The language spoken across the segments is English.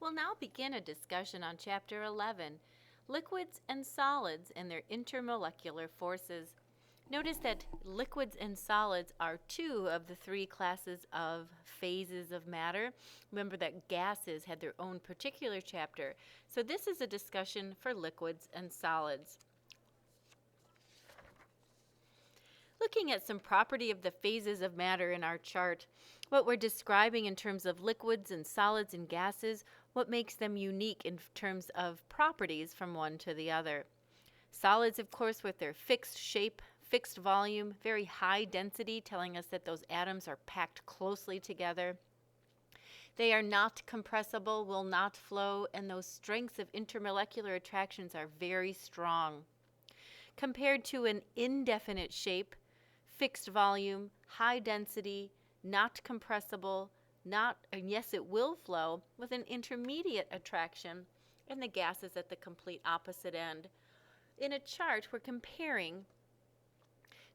We'll now begin a discussion on Chapter 11, Liquids and Solids and their Intermolecular Forces. Notice that liquids and solids are two of the three classes of phases of matter. Remember that gases had their own particular chapter. So this is a discussion for liquids and solids. Looking at some property of the phases of matter in our chart, what we're describing in terms of liquids and solids and gases, what makes them unique in terms of properties from one to the other. Solids, of course, with their fixed shape, fixed volume, very high density, telling us that those atoms are packed closely together. They are not compressible, will not flow, and those strengths of intermolecular attractions are very strong. Compared to an indefinite shape, fixed volume, high density, not compressible, and yes, it will flow, with an intermediate attraction, and the gas is at the complete opposite end. In a chart, we're comparing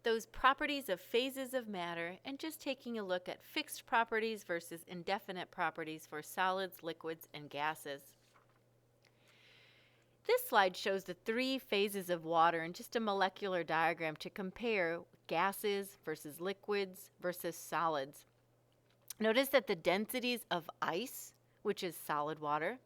those properties of phases of matter and just taking a look at fixed properties versus indefinite properties for solids, liquids, and gases. This slide shows the three phases of water in just a molecular diagram to compare gases versus liquids versus solids. Notice that the densities of ice, which is solid water,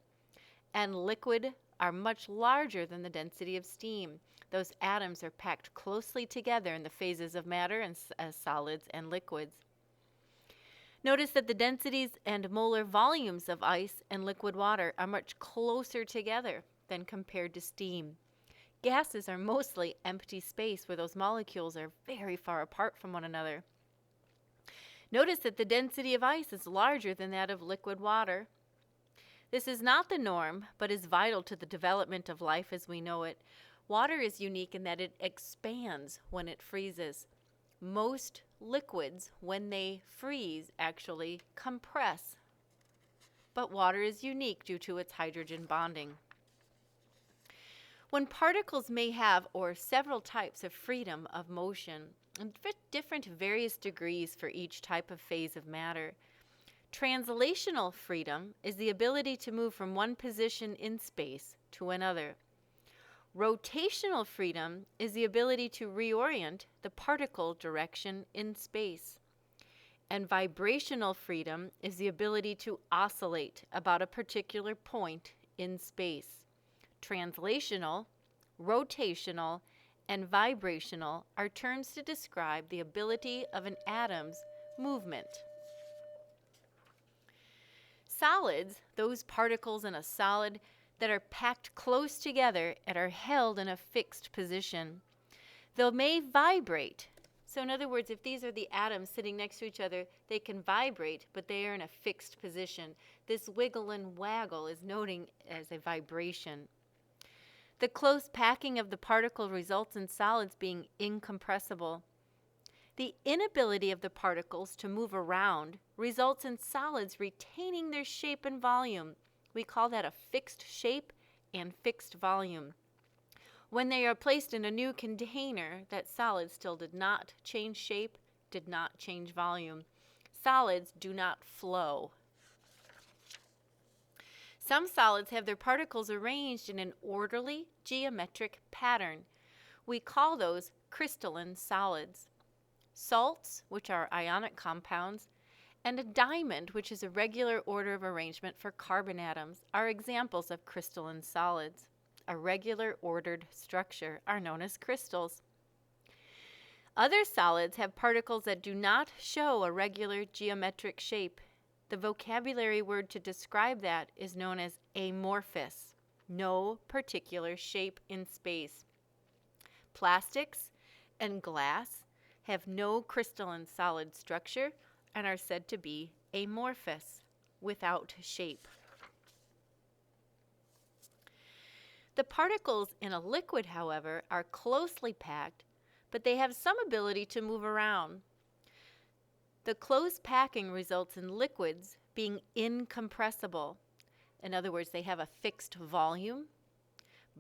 and liquid are much larger than the density of steam. Those atoms are packed closely together in the phases of matter as solids and liquids. Notice that the densities and molar volumes of ice and liquid water are much closer together than compared to steam. Gases are mostly empty space where those molecules are very far apart from one another. Notice that the density of ice is larger than that of liquid water. This is not the norm, but is vital to the development of life as we know it. Water is unique in that it expands when it freezes. Most liquids, when they freeze, actually compress. But water is unique due to its hydrogen bonding. When particles may have or several types of freedom of motion, and different various degrees for each type of phase of matter, translational freedom is the ability to move from one position in space to another. Rotational freedom is the ability to reorient the particle direction in space. And vibrational freedom is the ability to oscillate about a particular point in space. Translational, rotational, and vibrational are terms to describe the ability of an atom's movement. Solids, those particles in a solid that are packed close together and are held in a fixed position. They may vibrate. So in other words, if these are the atoms sitting next to each other, they can vibrate, but they are in a fixed position. This wiggle and waggle is noting as a vibration. The close packing of the particle results in solids being incompressible. The inability of the particles to move around results in solids retaining their shape and volume. We call that a fixed shape and fixed volume. When they are placed in a new container, that solid still did not change shape, did not change volume. Solids do not flow. Some solids have their particles arranged in an orderly geometric pattern. We call those crystalline solids. Salts, which are ionic compounds, and a diamond, which is a regular order of arrangement for carbon atoms, are examples of crystalline solids. A regular ordered structure are known as crystals. Other solids have particles that do not show a regular geometric shape. The vocabulary word to describe that is known as amorphous, no particular shape in space. Plastics and glass have no crystalline solid structure and are said to be amorphous, without shape. The particles in a liquid, however, are closely packed, but they have some ability to move around. The close packing results in liquids being incompressible. In other words, they have a fixed volume,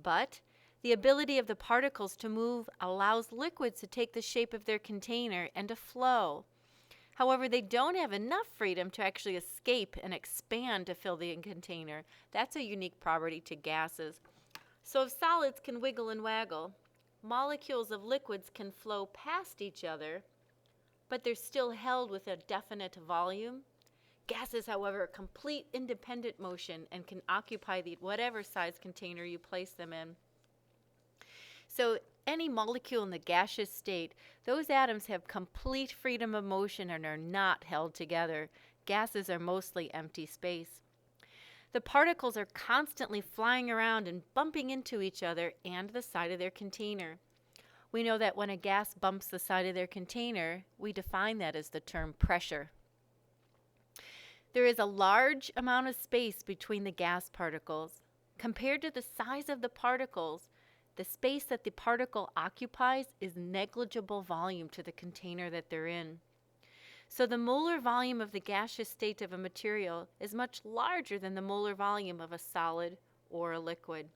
but the ability of the particles to move allows liquids to take the shape of their container and to flow. However, they don't have enough freedom to actually escape and expand to fill the container. That's a unique property to gases. So if solids can wiggle and waggle, molecules of liquids can flow past each other, but they're still held with a definite volume. Gases, however, are complete independent motion and can occupy whatever size container you place them in. So any molecule in the gaseous state, those atoms have complete freedom of motion and are not held together. Gases are mostly empty space. The particles are constantly flying around and bumping into each other and the side of their container. We know that when a gas bumps the side of their container, we define that as the term pressure. There is a large amount of space between the gas particles. Compared to the size of the particles, the space that the particle occupies is negligible volume to the container that they're in. So the molar volume of the gaseous state of a material is much larger than the molar volume of a solid or a liquid.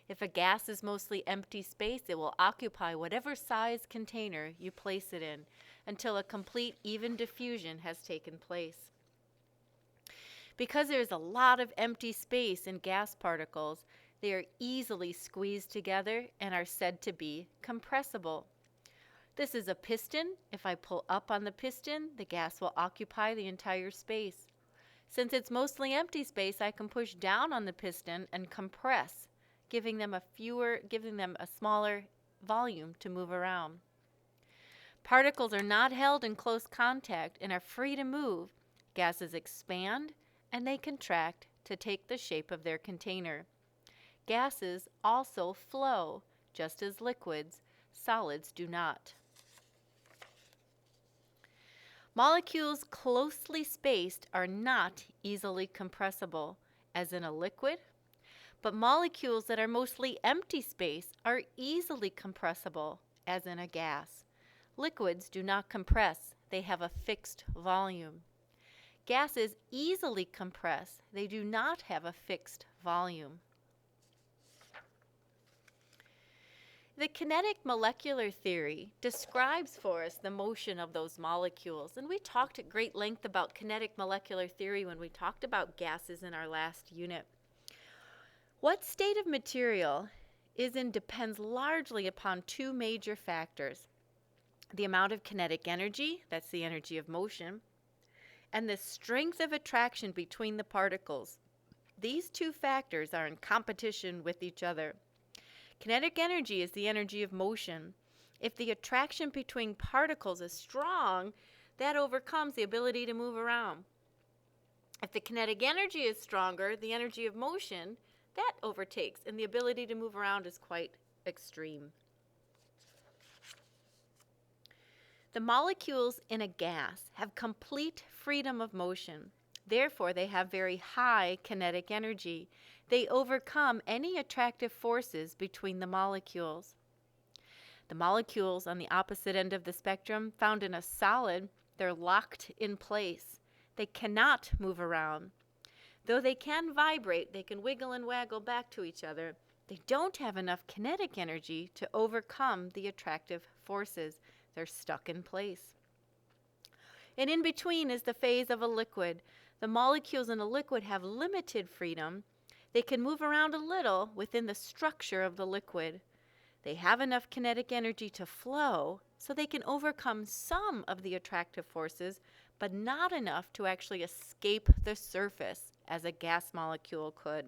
If a gas is mostly empty space, it will occupy whatever size container you place it in until a complete even diffusion has taken place. Because there is a lot of empty space in gas particles, they are easily squeezed together and are said to be compressible. This is a piston. If I pull up on the piston, the gas will occupy the entire space. Since it's mostly empty space, I can push down on the piston and compress, giving them a smaller volume to move around. Particles are not held in close contact and are free to move. Gases expand and they contract to take the shape of their container. Gases also flow, just as liquids. Solids do not. Molecules closely spaced are not easily compressible, as in a liquid, but molecules that are mostly empty space are easily compressible, as in a gas. Liquids do not compress, they have a fixed volume. Gases easily compress, they do not have a fixed volume. The kinetic molecular theory describes for us the motion of those molecules, and we talked at great length about kinetic molecular theory when we talked about gases in our last unit. What state of material is in depends largely upon two major factors: the amount of kinetic energy, that's the energy of motion, and the strength of attraction between the particles. These two factors are in competition with each other. Kinetic energy is the energy of motion. If the attraction between particles is strong, that overcomes the ability to move around. If the kinetic energy is stronger, the energy of motion, that overtakes, and the ability to move around is quite extreme. The molecules in a gas have complete freedom of motion. Therefore, they have very high kinetic energy. They overcome any attractive forces between the molecules. The molecules on the opposite end of the spectrum, found in a solid, they're locked in place. They cannot move around. Though they can vibrate, they can wiggle and waggle back to each other, they don't have enough kinetic energy to overcome the attractive forces. They're stuck in place. And in between is the phase of a liquid. The molecules in a liquid have limited freedom. They can move around a little within the structure of the liquid. They have enough kinetic energy to flow, so they can overcome some of the attractive forces, but not enough to actually escape the surface as a gas molecule could.